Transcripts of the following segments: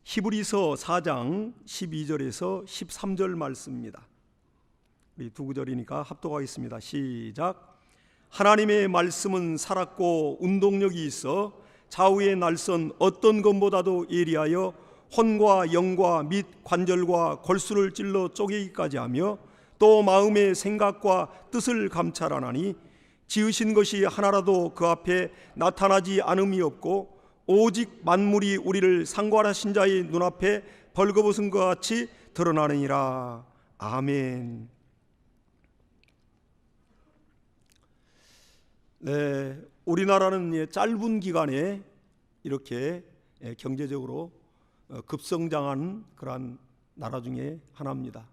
히브리서 4장 12절에서 13절 말씀입니다. 우리 두 구절이니까 합독하겠습니다. 시작. 하나님의 말씀은 살았고 운동력이 있어 좌우의 날선 어떤 것보다도 예리하여 혼과 영과 및 관절과 골수를 찔러 쪼개기까지 하며 또 마음의 생각과 뜻을 감찰하나니 지으신 것이 하나라도 그 앞에 나타나지 않음이 없고 오직 만물이 우리를 상관하신 자의 눈앞에 벌거벗은 것 같이 드러나느니라. 아멘. 네, 우리나라는 짧은 기간에 이렇게 경제적으로 급성장한 그러한 나라 중에 하나입니다.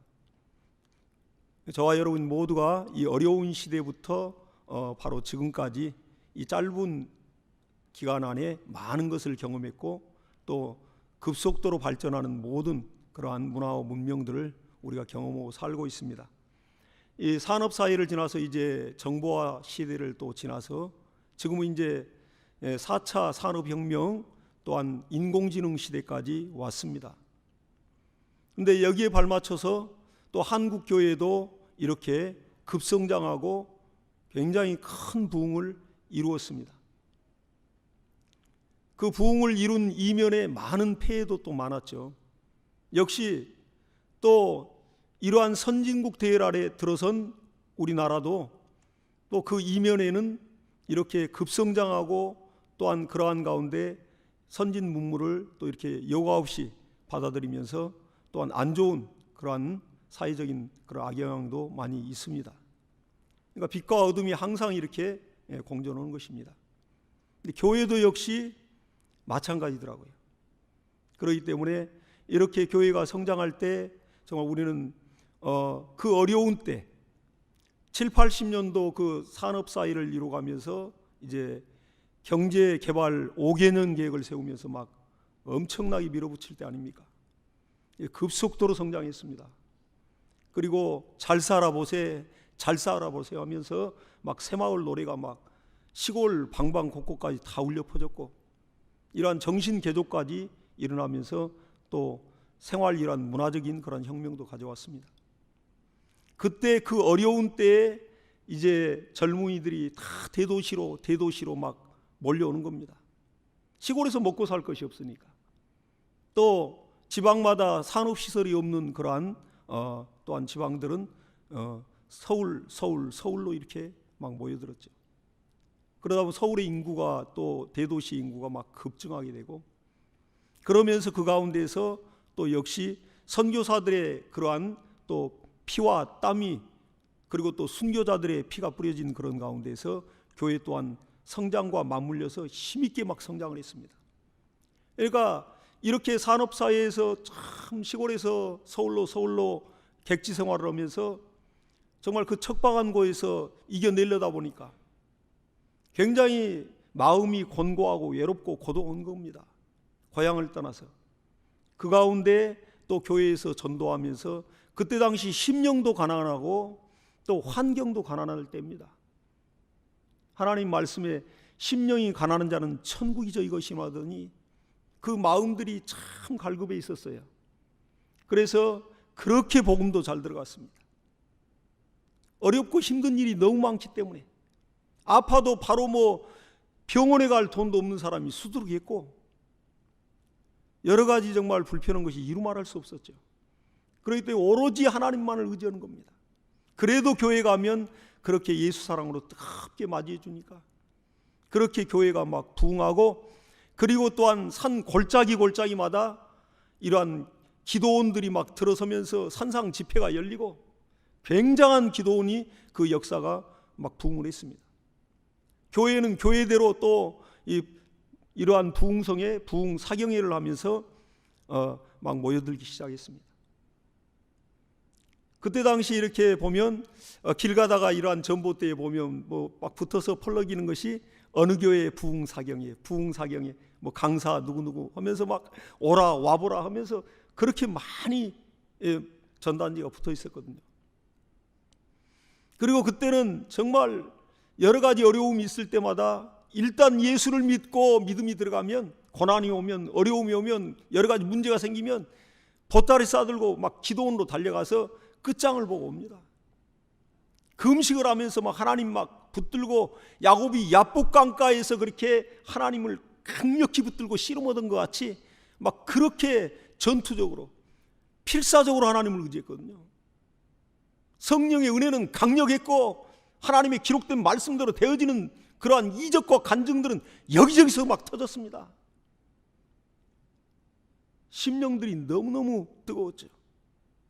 저와 여러분 모두가 이 어려운 시대부터 바로 지금까지 이 짧은 기간 안에 많은 것을 경험했고 또 급속도로 발전하는 모든 그러한 문화와 문명들을 우리가 경험하고 살고 있습니다. 이 산업 사회를 지나서 이제 정보화 시대를 또 지나서 지금은 이제 4차 산업혁명 또한 인공지능 시대까지 왔습니다. 그런데 여기에 발맞춰서 또 한국 교회도 이렇게 급성장하고 굉장히 큰 부흥을 이루었습니다. 그 부흥을 이룬 이면에 많은 폐해도 또 많았죠. 역시 또 이러한 선진국 대열 아래 들어선 우리나라도 또 그 이면에는 이렇게 급성장하고 또한 그러한 가운데 선진 문물을 또 이렇게 여과 없이 받아들이면서 또한 안 좋은 그러한 사회적인 그런 악영향도 많이 있습니다. 그러니까 빛과 어둠이 항상 이렇게 공존하는 것입니다. 근데 교회도 역시 마찬가지더라고요. 그렇기 때문에 이렇게 교회가 성장할 때 정말 우리는 그 어려운 때 7, 80년도 그 산업 사회를 이루어가면서 이제 경제 개발 5개년 계획을 세우면서 막 엄청나게 밀어붙일 때 아닙니까? 급속도로 성장했습니다. 그리고 잘 살아보세 하면서 막 새마을 노래가 막 시골 방방 곳곳까지 다 울려 퍼졌고 이러한 정신 개조까지 일어나면서 또 생활 이러한 문화적인 그런 혁명도 가져왔습니다. 그때 그 어려운 때에 이제 젊은이들이 다 대도시로 막 몰려오는 겁니다. 시골에서 먹고 살 것이 없으니까. 또 지방마다 산업시설이 없는 그러한 또한 지방들은 서울로 이렇게 막 모여들었죠. 그러다 보면 서울의 인구가 또 대도시 인구가 막 급증하게 되고 그러면서 그 가운데서 또 역시 선교사들의 그러한 또 피와 땀이 그리고 또 순교자들의 피가 뿌려진 그런 가운데서 교회 또한 성장과 맞물려서 힘있게 막 성장을 했습니다. 그러니까 이렇게 산업사회에서 참 시골에서 서울로 객지 생활을 하면서 정말 그 척박한 곳에서 이겨내려다 보니까 굉장히 마음이 곤고하고 외롭고 고독한 겁니다. 고향을 떠나서 그 가운데 또 교회에서 전도하면서 그때 당시 심령도 가난하고 또 환경도 가난할 때입니다. 하나님 말씀에 심령이 가난한 자는 천국이죠 이것이 하더니 그 마음들이 참 갈급해 있었어요. 그래서 그렇게 복음도 잘 들어갔습니다. 어렵고 힘든 일이 너무 많기 때문에 아파도 바로 병원에 갈 돈도 없는 사람이 수두룩했고 여러 가지 정말 불편한 것이 이루 말할 수 없었죠. 그렇기 때문에 오로지 하나님만을 의지하는 겁니다. 그래도 교회 가면 그렇게 예수 사랑으로 뜨겁게 맞이해 주니까 그렇게 교회가 막 부흥하고 그리고 또한 산 골짜기마다 이러한 기도원들이 막 들어서면서 산상 집회가 열리고 굉장한 기도원이 그 역사가 막 부흥을 했습니다. 교회는 교회대로 또 이러한 부흥성에 부흥 사경회를 하면서 막 모여들기 시작했습니다. 그때 당시 이렇게 보면 길 가다가 이러한 전봇대에 보면 막 붙어서 펄럭이는 것이 어느 교회의 부흥 사경회 강사 누구누구 하면서 막 오라 와보라 하면서 그렇게 많이 전단지가 붙어 있었거든요. 그리고 그때는 정말 여러 가지 어려움이 있을 때마다 일단 예수를 믿고 믿음이 들어가면 고난이 오면, 어려움이 오면, 여러 가지 문제가 생기면 보따리 싸들고 막 기도원으로 달려가서 끝장을 보고 옵니다. 금식을 하면서 막 하나님 막 붙들고, 야곱이 야복강가에서 그렇게 하나님을 강력히 붙들고 씨름 얻은 것 같이 막 그렇게 전투적으로 필사적으로 하나님을 의지했거든요. 성령의 은혜는 강력했고 하나님의 기록된 말씀대로 되어지는 그러한 이적과 간증들은 여기저기서 막 터졌습니다. 심령들이 너무너무 뜨거웠죠.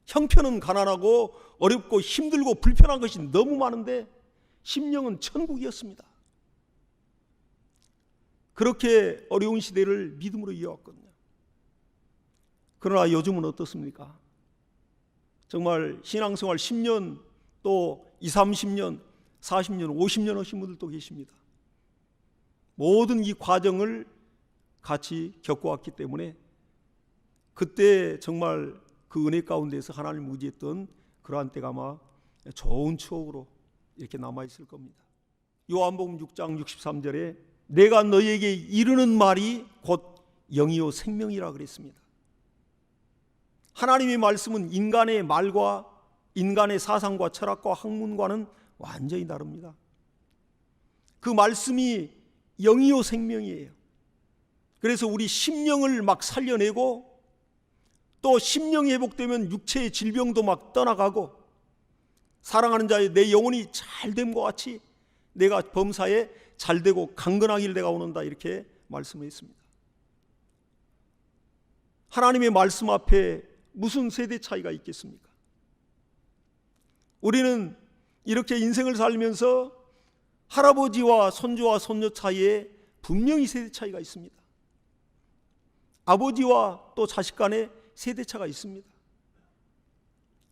형편은 가난하고 어렵고 힘들고 불편한 것이 너무 많은데 심령은 천국이었습니다. 그렇게 어려운 시대를 믿음으로 이어왔거든요. 그러나 요즘은 어떻습니까? 정말 신앙생활 10년 또 20, 30년, 40년, 50년 하신 분들도 계십니다. 모든 이 과정을 같이 겪어왔기 때문에 그때 정말 그 은혜 가운데서 하나님을 의지했던 그러한 때가 아마 좋은 추억으로 이렇게 남아있을 겁니다. 요한복음 6장 63절에 내가 너희에게 이르는 말이 곧 영이요 생명이라 그랬습니다. 하나님의 말씀은 인간의 말과 인간의 사상과 철학과 학문과는 완전히 다릅니다. 그 말씀이 영이요 생명이에요. 그래서 우리 심령을 막 살려내고 또 심령이 회복되면 육체의 질병도 막 떠나가고 사랑하는 자의 내 영혼이 잘됨과 같이 내가 범사에 잘되고 강건하길 내가 원한다 이렇게 말씀을 했습니다. 하나님의 말씀 앞에 무슨 세대 차이가 있겠습니까? 우리는 이렇게 인생을 살면서 할아버지와 손주와 손녀 사이에 분명히 세대 차이가 있습니다. 아버지와 또 자식 간에 세대차가 있습니다.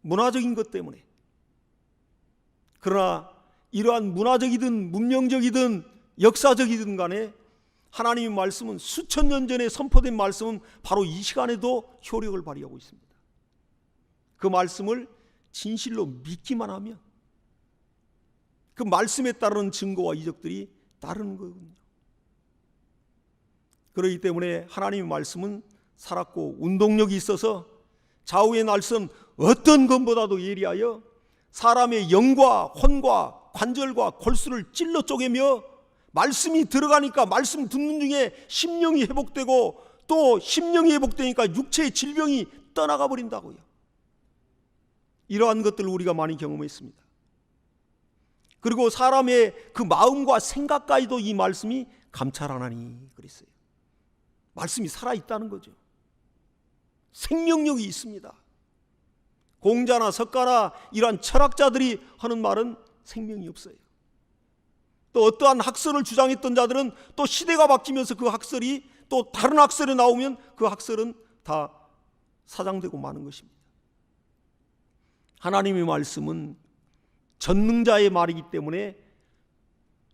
문화적인 것 때문에. 그러나 이러한 문화적이든 문명적이든 역사적이든 간에 하나님의 말씀은 수천 년 전에 선포된 말씀은 바로 이 시간에도 효력을 발휘하고 있습니다. 그 말씀을 진실로 믿기만 하면 그 말씀에 따르는 증거와 이적들이 따르는 거거든요. 그렇기 때문에 하나님의 말씀은 살았고 운동력이 있어서 좌우의 날선 어떤 것보다도 예리하여 사람의 영과 혼과 관절과 골수를 찔러 쪼개며 말씀이 들어가니까 말씀 듣는 중에 심령이 회복되고 또 심령이 회복되니까 육체의 질병이 떠나가 버린다고요. 이러한 것들을 우리가 많이 경험했습니다. 그리고 사람의 그 마음과 생각까지도 이 말씀이 감찰하나니 그랬어요. 말씀이 살아있다는 거죠. 생명력이 있습니다. 공자나 석가나 이러한 철학자들이 하는 말은 생명이 없어요. 또 어떠한 학설을 주장했던 자들은 또 시대가 바뀌면서 그 학설이 또 다른 학설이 나오면 그 학설은 다 사장되고 마는 것입니다. 하나님의 말씀은 전능자의 말이기 때문에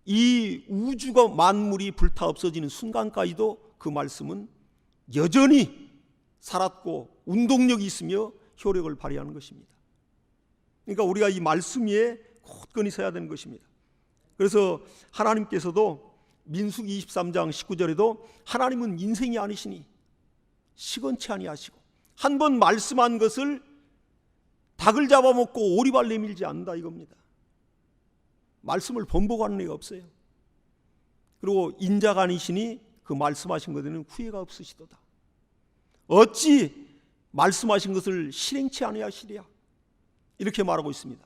이 우주가 만물이 불타 없어지는 순간까지도 그 말씀은 여전히 살았고 운동력이 있으며 효력을 발휘하는 것입니다. 그러니까 우리가 이 말씀 위에 굳건히 서야 되는 것입니다. 그래서 하나님께서도 민수기 23장 19절에도 하나님은 인생이 아니시니 시건치 아니하시고 한 번 말씀한 것을 닭을 잡아먹고 오리발 내밀지 않는다 이겁니다. 말씀을 번복하는 애가 없어요. 그리고 인자가 아니시니 그 말씀하신 것에는 후회가 없으시도다. 어찌 말씀하신 것을 실행치 아니하시랴 이렇게 말하고 있습니다.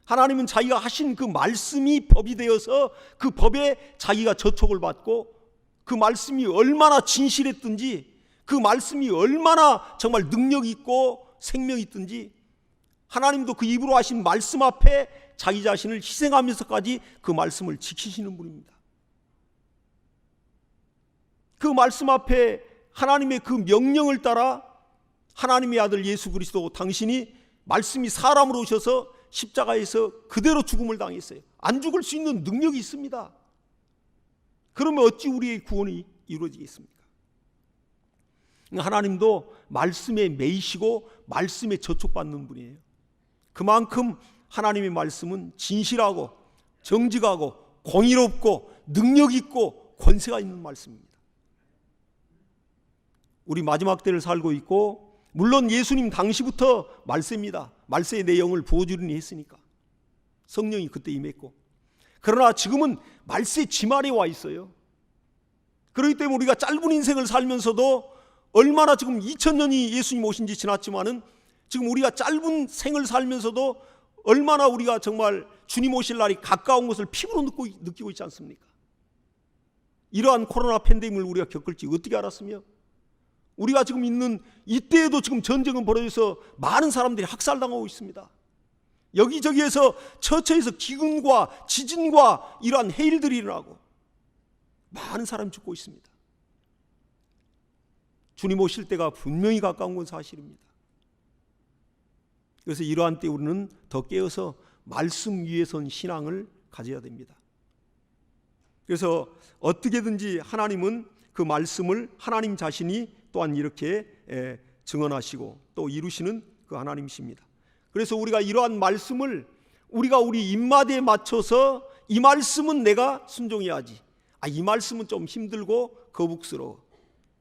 하나님은 자기가 하신 그 말씀이 법이 되어서 그 법에 자기가 저촉을 받고 그 말씀이 얼마나 진실했든지 그 말씀이 얼마나 정말 능력이 있고 생명이 있든지 하나님도 그 입으로 하신 말씀 앞에 자기 자신을 희생하면서까지 그 말씀을 지키시는 분입니다. 그 말씀 앞에 하나님의 그 명령을 따라 하나님의 아들 예수 그리스도 당신이 말씀이 사람으로 오셔서 십자가에서 그대로 죽음을 당했어요. 안 죽을 수 있는 능력이 있습니다. 그러면 어찌 우리의 구원이 이루어지겠습니까? 하나님도 말씀에 매이시고 말씀에 저촉받는 분이에요. 그만큼 하나님의 말씀은 진실하고 정직하고 공의롭고 능력 있고 권세가 있는 말씀입니다. 우리 마지막 때를 살고 있고, 물론 예수님 당시부터 말세입니다. 말세의 내용을 부어주리니 했으니까 성령이 그때 임했고, 그러나 지금은 말세 지말에 와 있어요. 그렇기 때문에 우리가 짧은 인생을 살면서도 얼마나 지금 2000년이 예수님 오신 지 지났지만은 지금 우리가 짧은 생을 살면서도 얼마나 우리가 정말 주님 오실 날이 가까운 것을 피부로 느끼고 있지 않습니까? 이러한 코로나 팬데믹을 우리가 겪을지 어떻게 알았으며, 우리가 지금 있는 이때에도 지금 전쟁은 벌어져서 많은 사람들이 학살당하고 있습니다. 여기저기에서 처처에서 기근과 지진과 이러한 해일들이 일어나고 많은 사람이 죽고 있습니다. 주님 오실 때가 분명히 가까운 건 사실입니다. 그래서 이러한 때 우리는 더 깨어서 말씀 위에 선 신앙을 가져야 됩니다. 그래서 어떻게든지 하나님은 그 말씀을 하나님 자신이 또한 이렇게 증언하시고 또 이루시는 그 하나님이십니다. 그래서 우리가 이러한 말씀을 우리가 우리 입맛에 맞춰서 이 말씀은 내가 순종해야지, 이 말씀은 좀 힘들고 거북스러워,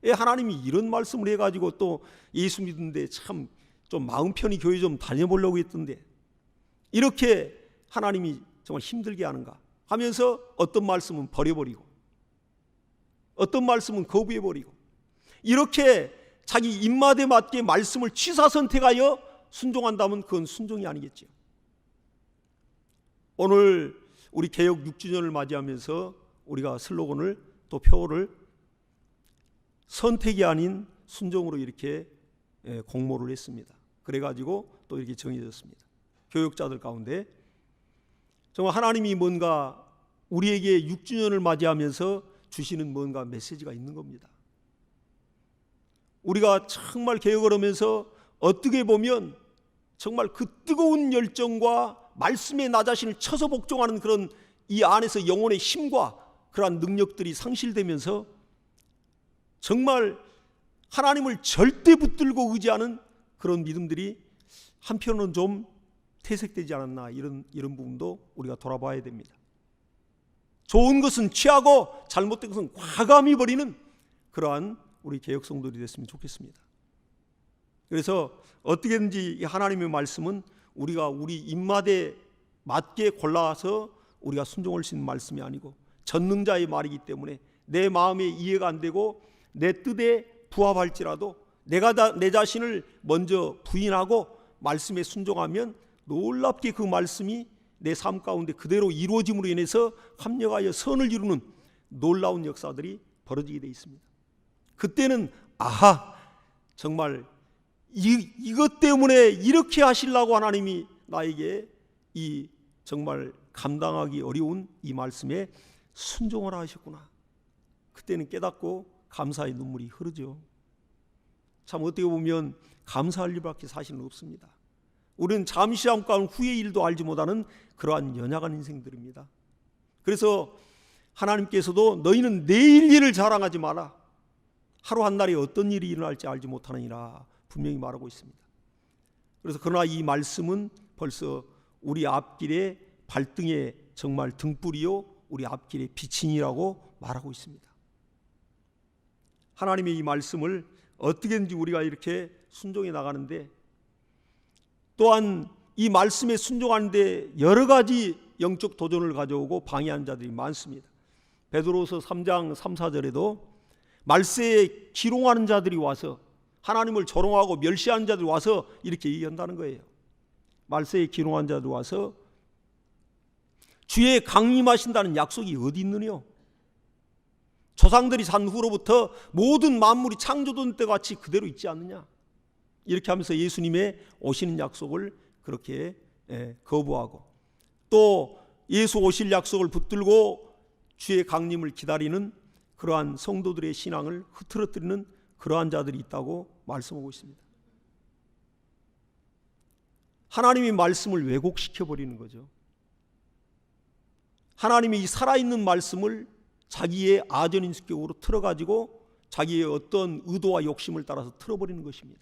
하나님이 이런 말씀을 해가지고 또 예수 믿는데 참 좀 마음 편히 교회 좀 다녀보려고 했던데 이렇게 하나님이 정말 힘들게 하는가 하면서 어떤 말씀은 버려버리고 어떤 말씀은 거부해버리고, 이렇게 자기 입맛에 맞게 말씀을 취사선택하여 순종한다면 그건 순종이 아니겠죠. 오늘 우리 개역 6주년을 맞이하면서 우리가 슬로건을 또 표어를 선택이 아닌 순종으로 이렇게 공모를 했습니다. 그래가지고 또 이렇게 정해졌습니다. 교역자들 가운데 정말 하나님이 뭔가 우리에게 6주년을 맞이하면서 주시는 뭔가 메시지가 있는 겁니다. 우리가 정말 개혁을 하면서 어떻게 보면 정말 그 뜨거운 열정과 말씀에 나 자신을 쳐서 복종하는 그런 이 안에서 영혼의 힘과 그러한 능력들이 상실되면서 정말 하나님을 절대 붙들고 의지하는 그런 믿음들이 한편으로는 좀 퇴색되지 않았나, 이런 부분도 우리가 돌아봐야 됩니다. 좋은 것은 취하고 잘못된 것은 과감히 버리는 그러한 우리 개역 성도들이 됐으면 좋겠습니다. 그래서 어떻게든지 하나님의 말씀은 우리가 우리 입맛에 맞게 골라서 우리가 순종할 수 있는 말씀이 아니고 전능자의 말이기 때문에 내 마음에 이해가 안 되고 내 뜻에 부합할지라도 내가 내 자신을 먼저 부인하고 말씀에 순종하면 놀랍게 그 말씀이 내 삶 가운데 그대로 이루어짐으로 인해서 합력하여 선을 이루는 놀라운 역사들이 벌어지게 되어 있습니다. 그때는 정말 이것 때문에 이렇게 하시려고 하나님이 나에게 이 정말 감당하기 어려운 이 말씀에 순종을 하셨구나. 그때는 깨닫고 감사의 눈물이 흐르죠. 참 어떻게 보면 감사할 일밖에 사실은 없습니다. 우리는 잠시 잠깐 후의 일도 알지 못하는 그러한 연약한 인생들입니다. 그래서 하나님께서도 너희는 내일 일을 자랑하지 마라, 하루 한 날에 어떤 일이 일어날지 알지 못하느니라 분명히 말하고 있습니다. 그래서 그러나 이 말씀은 벌써 우리 앞길의 발등에 정말 등불이요 우리 앞길의 빛이라고 말하고 있습니다. 하나님의 이 말씀을 어떻게든지 우리가 이렇게 순종해 나가는데, 또한 이 말씀에 순종하는데 여러 가지 영적 도전을 가져오고 방해한 자들이 많습니다. 베드로서 3장 3, 4절에도 말세에 기롱하는 자들이 와서, 하나님을 조롱하고 멸시하는 자들이 와서 이렇게 얘기한다는 거예요. 말세에 기롱하는 자들이 와서 주의 강림하신다는 약속이 어디 있느냐? 조상들이 산 후로부터 모든 만물이 창조된 때 같이 그대로 있지 않느냐? 이렇게 하면서 예수님의 오시는 약속을 그렇게 거부하고, 또 예수 오실 약속을 붙들고 주의 강림을 기다리는 그러한 성도들의 신앙을 흐트러뜨리는 그러한 자들이 있다고 말씀하고 있습니다. 하나님의 말씀을 왜곡시켜버리는 거죠. 하나님의 이 살아있는 말씀을 자기의 아전인수격으로 틀어가지고 자기의 어떤 의도와 욕심을 따라서 틀어버리는 것입니다.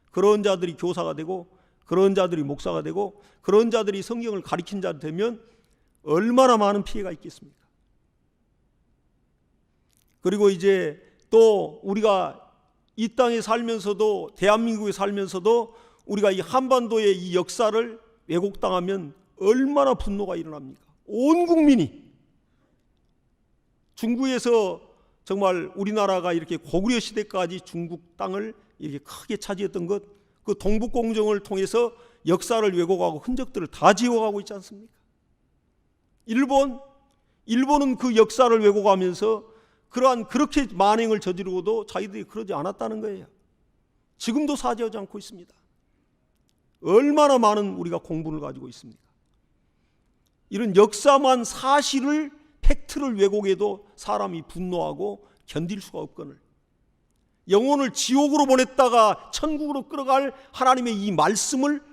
그런 자들이 교사가 되고, 그런 자들이 목사가 되고, 그런 자들이 성경을 가리킨 자 되면 얼마나 많은 피해가 있겠습니까? 그리고 이제 또 우리가 이 땅에 살면서도, 대한민국에 살면서도 우리가 이 한반도의 이 역사를 왜곡당하면 얼마나 분노가 일어납니까? 온 국민이. 중국에서 정말 우리나라가 이렇게 고구려 시대까지 중국 땅을 이렇게 크게 차지했던 것, 그 동북공정을 통해서 역사를 왜곡하고 흔적들을 다 지워가고 있지 않습니까? 일본은 그 역사를 왜곡하면서 그렇게 만행을 저지르고도 자기들이 그러지 않았다는 거예요. 지금도 사죄하지 않고 있습니다. 얼마나 많은 우리가 공분을 가지고 있습니까? 이런 역사만 사실을, 팩트를 왜곡해도 사람이 분노하고 견딜 수가 없거늘 영혼을 지옥으로 보냈다가 천국으로 끌어갈 하나님의 이 말씀을,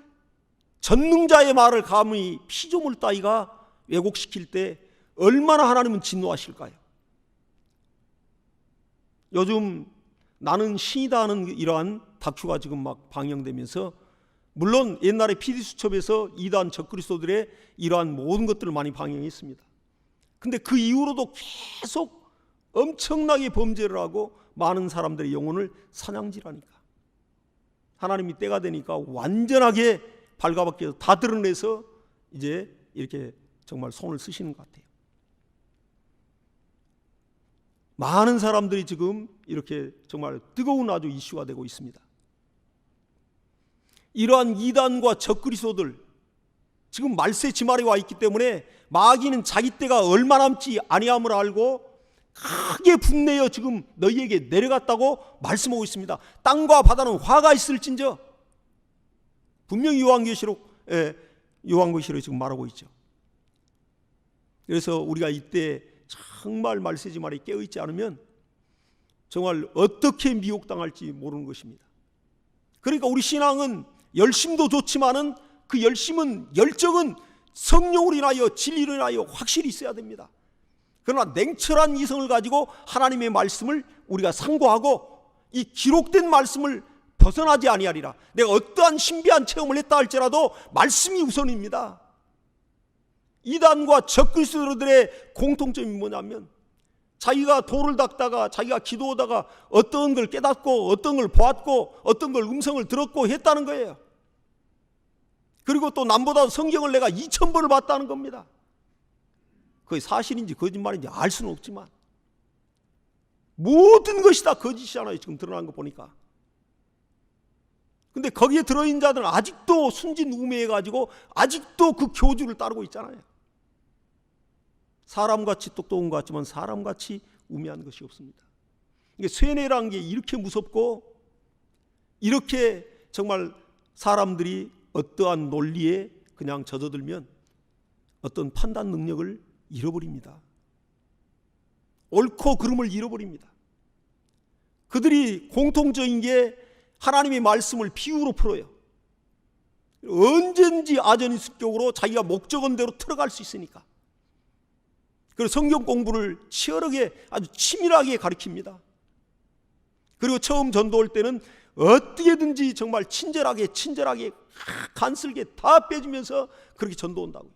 전능자의 말을 감히 피조물 따위가 왜곡시킬 때 얼마나 하나님은 진노하실까요? 요즘 나는 신이다 하는 이러한 다큐가 지금 막 방영되면서, 물론 옛날에 PD수첩에서 이단 적그리스도들의 이러한 모든 것들을 많이 방영했습니다. 근데 그 이후로도 계속 엄청나게 범죄를 하고 많은 사람들의 영혼을 사냥질하니까 하나님이 때가 되니까 완전하게 발가벗겨서 다 드러내서 이제 이렇게 정말 손을 쓰시는 것 같아요. 많은 사람들이 지금 이렇게 정말 뜨거운 아주 이슈가 되고 있습니다. 이러한 이단과 적그리스도들, 지금 말세 지말에 와 있기 때문에 마귀는 자기 때가 얼마 남지 아니함을 알고 크게 분내어 지금 너희에게 내려갔다고 말씀하고 있습니다. 땅과 바다는 화가 있을진저, 분명히 요한계시록에 지금 말하고 있죠. 그래서 우리가 이때 정말 말세 지말에 깨어있지 않으면 정말 어떻게 미혹당할지 모르는 것입니다. 그러니까 우리 신앙은 열심도 좋지만은 그 열정은 성령으로 인하여, 진리로 인하여 확실히 있어야 됩니다. 그러나 냉철한 이성을 가지고 하나님의 말씀을 우리가 상고하고 이 기록된 말씀을 벗어나지 아니하리라. 내가 어떠한 신비한 체험을 했다 할지라도 말씀이 우선입니다. 이단과 적그리스도들의 공통점이 뭐냐면 자기가 돌을 닦다가, 자기가 기도하다가 어떤 걸 깨닫고 어떤 걸 보았고 어떤 걸 음성을 들었고 했다는 거예요. 그리고 또 남보다 성경을 내가 2000번을 봤다는 겁니다. 그게 사실인지 거짓말인지 알 수는 없지만 모든 것이 다 거짓이잖아요. 지금 드러난 거 보니까. 근데 거기에 들어있는 자들은 아직도 순진우매해가지고 아직도 그 교주를 따르고 있잖아요. 사람같이 똑똑한 것 같지만 사람같이 우매한 것이 없습니다. 이게 쇠뇌라는 게 이렇게 무섭고, 이렇게 정말 사람들이 어떠한 논리에 그냥 젖어들면 어떤 판단 능력을 잃어버립니다. 옳고 그름을 잃어버립니다. 그들이 공통적인 게 하나님의 말씀을 비유로 풀어요. 언제든지 아전인수격으로 자기가 목적은 대로 틀어갈 수 있으니까. 그리고 성경 공부를 치열하게, 아주 치밀하게 가르칩니다. 그리고 처음 전도할 때는 어떻게든지 정말 친절하게 간슬게 다 빼주면서 그렇게 전도한다고요.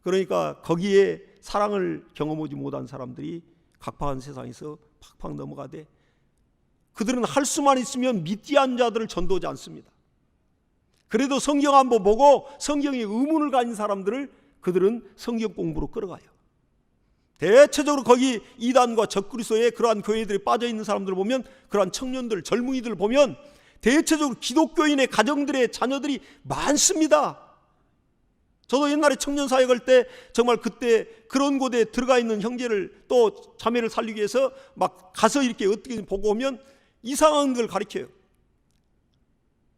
그러니까 거기에 사랑을 경험하지 못한 사람들이 각박한 세상에서 팍팍 넘어가되, 그들은 할 수만 있으면 미띠한 자들을 전도하지 않습니다. 그래도 성경 한번 보고 성경에 의문을 가진 사람들을 그들은 성경 공부로 끌어가요. 대체적으로 거기 이단과 적그리스도의 그러한 교회들이 빠져있는 사람들을 보면, 그러한 청년들, 젊은이들을 보면 대체적으로 기독교인의 가정들의 자녀들이 많습니다. 저도 옛날에 청년사역할 때 정말 그때 그런 곳에 들어가 있는 형제를 또 자매를 살리기 위해서 막 가서 이렇게 어떻게 보고 오면 이상한 걸 가르쳐요.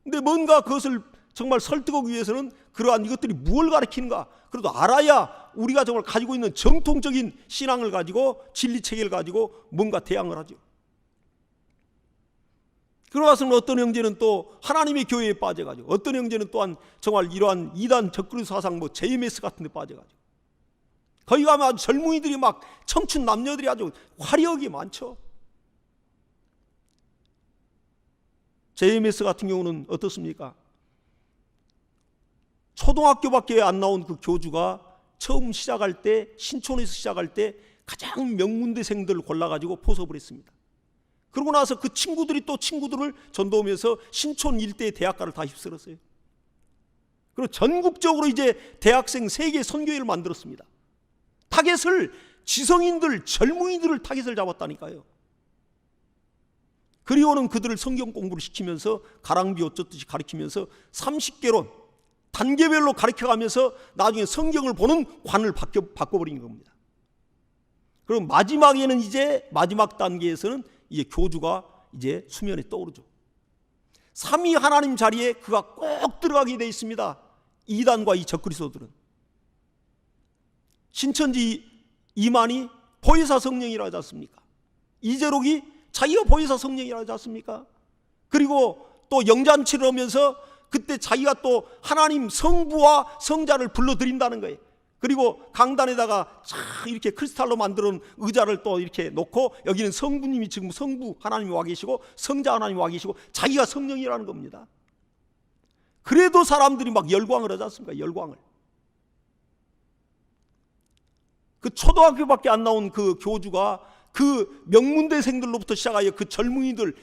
근데 뭔가 그것을 정말 설득하기 위해서는 그러한 이것들이 무엇을 가르치는가, 그래도 알아야 우리가 정말 가지고 있는 정통적인 신앙을 가지고 진리체계를 가지고 뭔가 대항을 하죠. 그러고서는 어떤 형제는 또 하나님의 교회에 빠져가지고, 어떤 형제는 또한 정말 이러한 이단 적그리스도 사상 JMS 같은 데 빠져가지고, 거기 가면 아주 젊은이들이 막 청춘 남녀들이 아주 화려하게 많죠. JMS 같은 경우는 어떻습니까? 초등학교밖에 안 나온 그 교주가 처음 시작할 때, 신촌에서 시작할 때 가장 명문대생들을 골라가지고 포섭을 했습니다. 그러고 나서 그 친구들이 또 친구들을 전도하면서 신촌 일대의 대학가를 다 휩쓸었어요. 그리고 전국적으로 이제 대학생 세계 선교회를 만들었습니다. 타겟을 지성인들, 젊은이들을 타겟을 잡았다니까요. 그리고는 그들을 성경 공부를 시키면서 가랑비 어쩌듯이 가르치면서 30개론 단계별로 가르쳐가면서 나중에 성경을 보는 관을 바꿔버린 겁니다. 그럼 마지막에는 이제 마지막 단계에서는 이제 교주가 이제 수면에 떠오르죠. 삼위 하나님 자리에 그가 꼭 들어가게 되어 있습니다. 이단과 이 적그리스도들은. 신천지 이만희 보혜사 성령이라 하지 않습니까? 이재록이 자기가 보혜사 성령이라 하지 않습니까? 그리고 또 영잔치를 하면서 그때 자기가 또 하나님 성부와 성자를 불러드린다는 거예요. 그리고 강단에다가 이렇게 크리스탈로 만들어 놓은 의자를 또 이렇게 놓고 여기는 성부님이 지금 성부 하나님이 와 계시고 성자 하나님이 와 계시고 자기가 성령이라는 겁니다. 그래도 사람들이 막 열광을 하지 않습니까? 열광을. 그 초등학교밖에 안 나온 그 교주가 그 명문대생들로부터 시작하여 그 젊은이들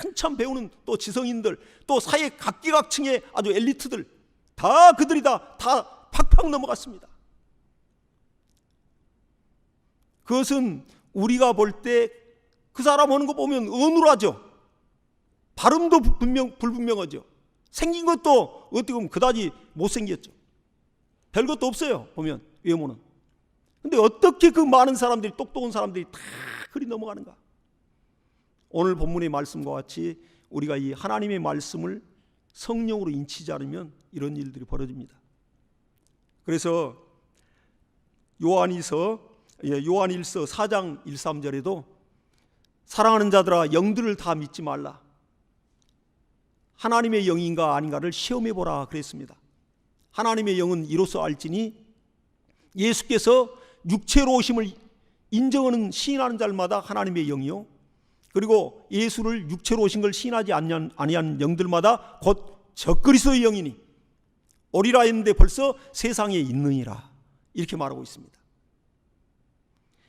한참 배우는 또 지성인들 또 사회 각계각층의 아주 엘리트들 다 그들이 다 팍팍 넘어갔습니다. 그것은 우리가 볼 때 그 사람 하는 거 보면 어눌하죠. 발음도 불분명하죠. 생긴 것도 어떻게 보면 그다지 못생겼죠. 별것도 없어요. 보면 외모는. 근데 어떻게 그 많은 사람들이 똑똑한 사람들이 다 그리 넘어가는가? 오늘 본문의 말씀과 같이 우리가 이 하나님의 말씀을 성령으로 인치지 않으면 이런 일들이 벌어집니다. 그래서 요한일서 4장 1, 3절에도 사랑하는 자들아 영들을 다 믿지 말라. 하나님의 영인가 아닌가를 시험해보라 그랬습니다. 하나님의 영은 이로써 알지니 예수께서 육체로 오심을 인정하는 시인하는 자들마다 하나님의 영이요 그리고 예수를 육체로 오신 걸 시인하지 아니한 영들마다 곧 적그리스도의 영이니 오리라 했는데 벌써 세상에 있느니라 이렇게 말하고 있습니다.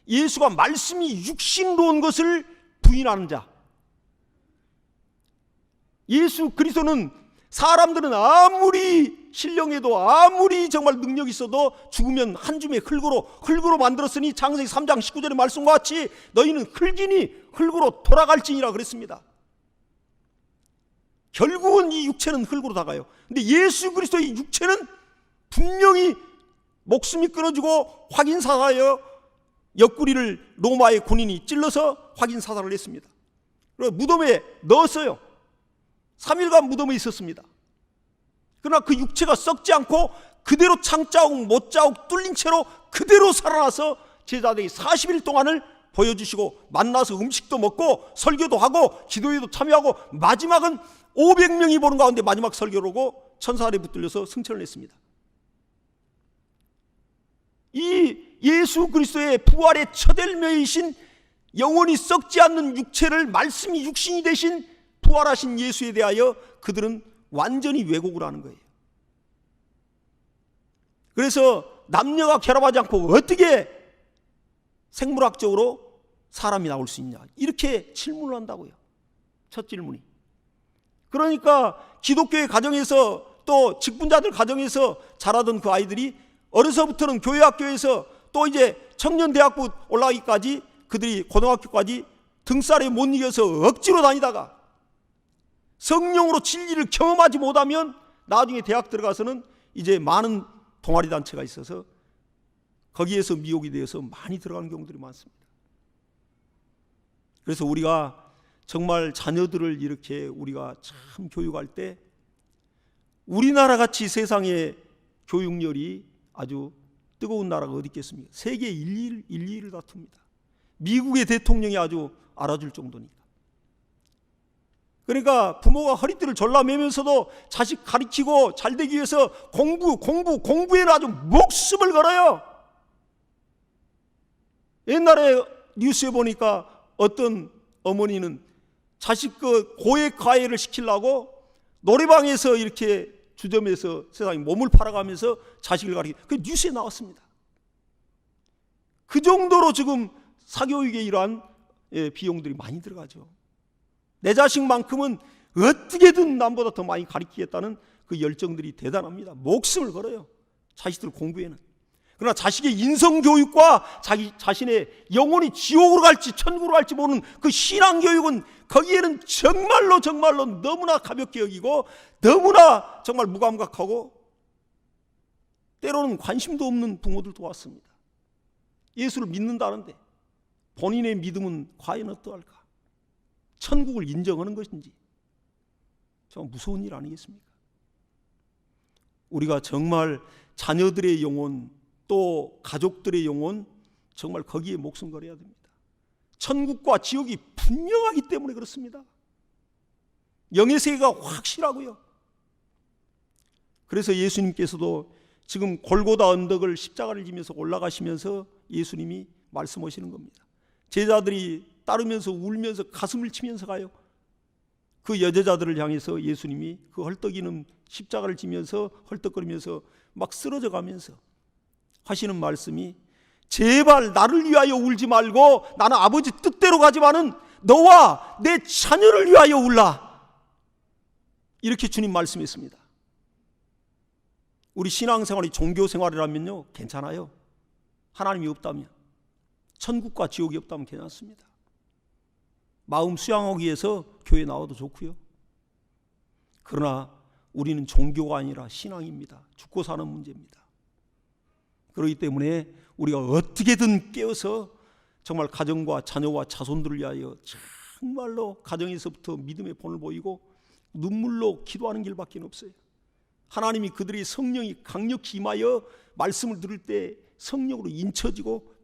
예수가 말씀이 육신으로 온 것을 부인하는 자, 예수 그리스도는 사람들은 아무리 신령해도 아무리 정말 능력이 있어도 죽으면 한 줌의 흙으로 만들었으니 창세기 3장 19절의 말씀과 같이 너희는 흙이니 흙으로 돌아갈지니라 그랬습니다. 결국은 이 육체는 흙으로 다가요. 근데 예수 그리스도의 육체는 분명히 목숨이 끊어지고 확인사하여 옆구리를 로마의 군인이 찔러서 확인사살을 했습니다. 그리고 무덤에 넣었어요. 3일간 무덤에 있었습니다. 그러나 그 육체가 썩지 않고 그대로 창자국 못자국 뚫린 채로 그대로 살아나서 제자들이 40일 동안을 보여주시고 만나서 음식도 먹고 설교도 하고 기도에도 참여하고 마지막은 500명이 보는 가운데 마지막 설교를 하고 천사들에 붙들려서 승천을 했습니다. 이 예수 그리스도의 부활의 첫 열매이신 영원히 썩지 않는 육체를 말씀이 육신이 되신 부활하신 예수에 대하여 그들은 완전히 왜곡을 하는 거예요. 그래서 남녀가 결합하지 않고 어떻게 생물학적으로 사람이 나올 수 있냐 이렇게 질문을 한다고요. 첫 질문이. 그러니까 기독교의 가정에서 또 직분자들 가정에서 자라던 그 아이들이 어려서부터는 교회 학교에서 또 이제 청년대학부 올라가기까지 그들이 고등학교까지 등살에 못 이겨서 억지로 다니다가 성령으로 진리를 경험하지 못하면 나중에 대학 들어가서는 이제 많은 동아리 단체가 있어서 거기에서 미혹이 되어서 많이 들어가는 경우들이 많습니다. 그래서 우리가 정말 자녀들을 이렇게 우리가 참 교육할 때 우리나라 같이 세상에 교육열이 아주 뜨거운 나라가 어디 있겠습니까? 세계 1위를 다툽니다. 미국의 대통령이 아주 알아줄 정도니까. 그러니까 부모가 허리띠를 졸라매면서도 자식 가르치고 잘 되기 위해서 공부에는 아주 목숨을 걸어요. 옛날에 뉴스에 보니까 어떤 어머니는 자식 그 고액 과외를 시키려고 노래방에서 이렇게 주점에서 세상에 몸을 팔아가면서 자식을 가르치고 그 뉴스에 나왔습니다. 그 정도로 지금 사교육에 이러한 비용들이 많이 들어가죠. 내 자식만큼은 어떻게든 남보다 더 많이 가르치겠다는 그 열정들이 대단합니다. 목숨을 걸어요. 자식들 공부에는. 그러나 자식의 인성교육과 자신의 영혼이 지옥으로 갈지 천국으로 갈지 모르는 그 신앙교육은 거기에는 정말로 너무나 가볍게 여기고 너무나 정말 무감각하고 때로는 관심도 없는 부모들도 왔습니다. 예수를 믿는다는데 본인의 믿음은 과연 어떠할까? 천국을 인정하는 것인지 정말 무서운 일 아니겠습니까? 우리가 정말 자녀들의 영혼 또 가족들의 영혼 정말 거기에 목숨 걸어야 됩니다. 천국과 지옥이 분명하기 때문에 그렇습니다. 영의 세계가 확실하고요. 그래서 예수님께서도 지금 골고다 언덕을 십자가를 지면서 올라가시면서 예수님이 말씀하시는 겁니다. 제자들이 따르면서 울면서 가슴을 치면서 가요. 그 여제자들을 향해서 예수님이 그 헐떡이는 십자가를 지면서 헐떡거리면서 막 쓰러져 가면서 하시는 말씀이 제발 나를 위하여 울지 말고 나는 아버지 뜻대로 가지만은 너와 내 자녀를 위하여 울라. 이렇게 주님 말씀했습니다. 우리 신앙생활이 종교생활이라면요 괜찮아요. 하나님이 없다면, 천국과 지옥이 없다면 괜찮습니다. 마음 수양하기 위해서 교회 나와도 좋고요. 그러나 우리는 종교가 아니라 신앙입니다. 죽고 사는 문제입니다. 그렇기 때문에 우리가 어떻게든 깨어서 정말 가정과 자녀와 자손들을 위하여 정말로 가정에서부터 믿음의 본을 보이고 눈물로 기도하는 길밖에 없어요. 하나님이 그들의 성령이 강력히 임하여 말씀을 들을 때 성령으로 인쳐지고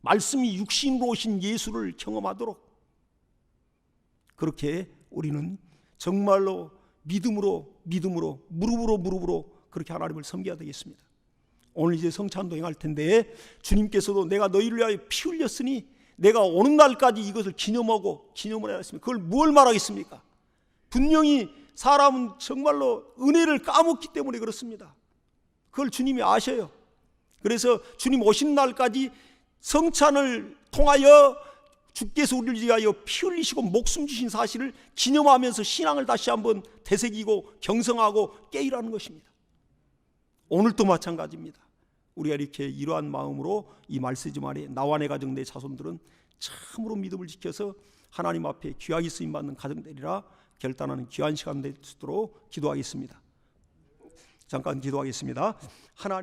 말씀이 육신으로 오신 예수를 경험하도록 그렇게 우리는 정말로 믿음으로 무릎으로 그렇게 하나님을 섬겨야 되겠습니다. 오늘 이제 성찬도 행할 텐데 주님께서도 내가 너희를 위하여 피 흘렸으니 내가 오는 날까지 이것을 기념을 해야 했습니다. 그걸 뭘 말하겠습니까? 분명히 사람은 정말로 은혜를 까먹기 때문에 그렇습니다. 그걸 주님이 아셔요. 그래서 주님 오신 날까지 성찬을 통하여 주께서 우리를 위하여 피 흘리시고 목숨 주신 사실을 기념하면서 신앙을 다시 한번 되새기고 경성하고 깨일하는 것입니다. 오늘도 마찬가지입니다. 우리가 이렇게 이러한 마음으로 이 말세지 말에 나와 내 가정 내 자손들은 참으로 믿음을 지켜서 하나님 앞에 귀하게 쓰임받는 가정 되리라 결단하는 귀한 시간 되도록 기도하겠습니다. 잠깐 기도하겠습니다. 하나님